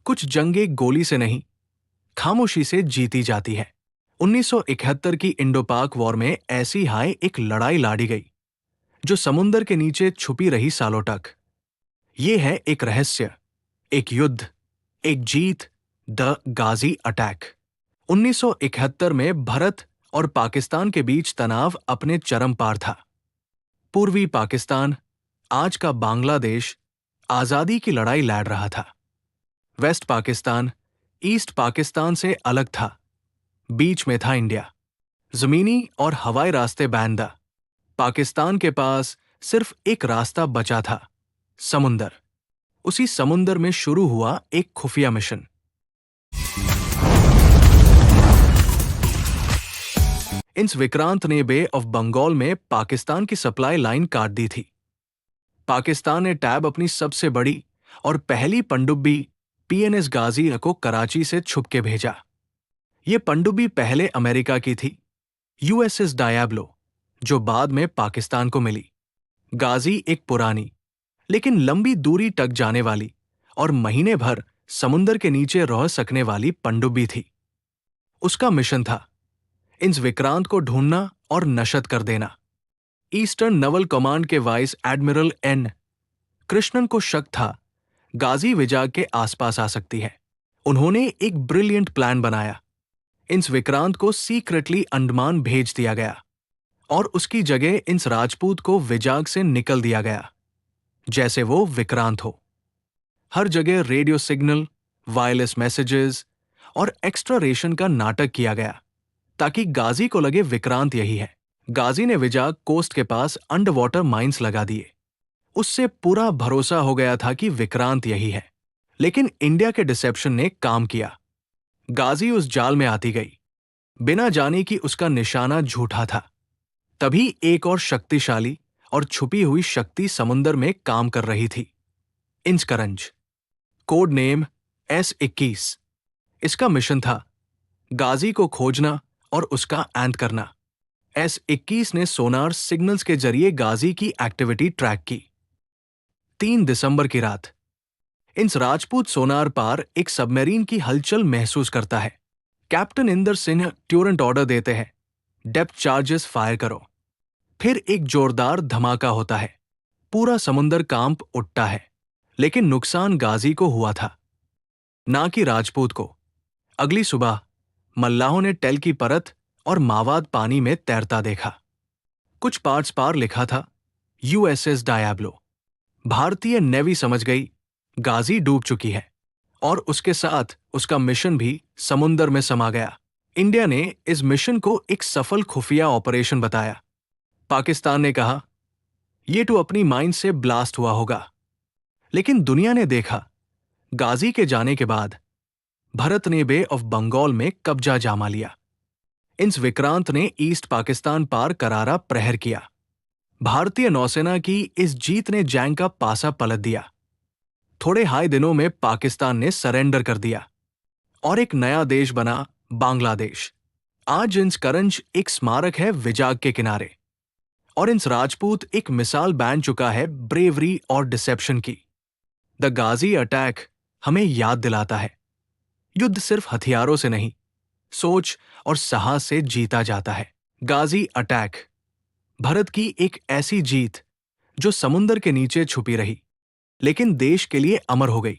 कुछ जंगें गोली से नहीं, खामोशी से जीती जाती है। 1971 की इंडो पाक वॉर में ऐसी हाय एक लड़ाई लड़ी गई जो समुंदर के नीचे छुपी रही सालों तक। ये है एक रहस्य, एक युद्ध, एक जीत, द गाजी अटैक। 1971 में भारत और पाकिस्तान के बीच तनाव अपने चरम पार था। पूर्वी पाकिस्तान, आज का बांग्लादेश, आजादी की लड़ाई लड़ रहा था। वेस्ट पाकिस्तान, ईस्ट पाकिस्तान से अलग था। बीच में था इंडिया। जमीनी और हवाई रास्ते बैंड था। पाकिस्तान के पास सिर्फ एक रास्ता बचा था, समुंदर। उसी समुंदर में शुरू हुआ एक खुफिया मिशन। इंस विक्रांत ने बे ऑफ बंगाल में पाकिस्तान की सप्लाई लाइन काट दी थी। पाकिस्तान ने टैब अपनी सबसे बड़ी और पहली पनडुब्बी पीएनएस गाजी को कराची से छुप के भेजा। ये पनडुब्बी पहले अमेरिका की थी, यूएसएस डायब्लो, जो बाद में पाकिस्तान को मिली। गाजी एक पुरानी लेकिन लंबी दूरी तक जाने वाली और महीने भर समुंदर के नीचे रह सकने वाली पनडुब्बी थी। उसका मिशन था इंस विक्रांत को ढूंढना और नशट कर देना। ईस्टर्न नवल कमांड के वाइस एडमिरल एन कृष्णन को शक था गाजी विजाग के आसपास आ सकती है। उन्होंने एक ब्रिलियंट प्लान बनाया। इंस विक्रांत को सीक्रेटली अंडमान भेज दिया गया और उसकी जगह इंस राजपूत को विजाग से निकल दिया गया, जैसे वो विक्रांत हो। हर जगह रेडियो सिग्नल, वायरलेस मैसेजेस और एक्स्ट्रा रेशन का नाटक किया गया ताकि गाजी को लगे विक्रांत यही है। गाजी ने विजाग कोस्ट के पास अंडर वाटर माइंस लगा दिए। उससे पूरा भरोसा हो गया था कि विक्रांत यही है। लेकिन इंडिया के डिसेप्शन ने काम किया। गाजी उस जाल में आती गई, बिना जाने कि उसका निशाना झूठा था। तभी एक और शक्तिशाली और छुपी हुई शक्ति समुंदर में काम कर रही थी, इंस्करंज। Code name S-21। इसका मिशन था गाजी को खोजना और उसका एंट करना। S-21 ने सोनार सिग्नल्स के जरिए गाजी की एक्टिविटी ट्रैक की। 3 दिसंबर की रात इंस राजपूत सोनार पार एक सबमरीन की हलचल महसूस करता है। कैप्टन इंदर सिंह ट्यूरेंट ऑर्डर देते हैं, डेप्थ चार्जेस फायर करो। फिर एक जोरदार धमाका होता है। पूरा समुंदर कांप उठता है। लेकिन नुकसान गाजी को हुआ था, ना कि राजपूत को। अगली सुबह मल्लाहों ने टेल की परत और मावाद पानी में तैरता देखा। कुछ पार्ट्स पार लिखा था यूएसएस डायब्लो। भारतीय नेवी समझ गई गाजी डूब चुकी है और उसके साथ उसका मिशन भी समुंदर में समा गया। इंडिया ने इस मिशन को एक सफल खुफिया ऑपरेशन बताया। पाकिस्तान ने कहा यह तो अपनी माइंड से ब्लास्ट हुआ होगा। लेकिन दुनिया ने देखा, गाजी के जाने के बाद भारत ने बे ऑफ बंगाल में कब्जा जमा लिया। इंस विक्रांत ने ईस्ट पाकिस्तान पार करारा प्रहर किया। भारतीय नौसेना की इस जीत ने जंग का पासा पलट दिया। थोड़े हाई दिनों में पाकिस्तान ने सरेंडर कर दिया और एक नया देश बना, बांग्लादेश। आज इंस करंज एक स्मारक है विजाग के किनारे, और इंस राजपूत एक मिसाल बन चुका है ब्रेवरी और डिसेप्शन की। द गाजी अटैक हमें याद दिलाता है, युद्ध सिर्फ हथियारों से नहीं, सोच और साहस से जीता जाता है। गाजी अटैक, भारत की एक ऐसी जीत जो समुंदर के नीचे छुपी रही, लेकिन देश के लिए अमर हो गई।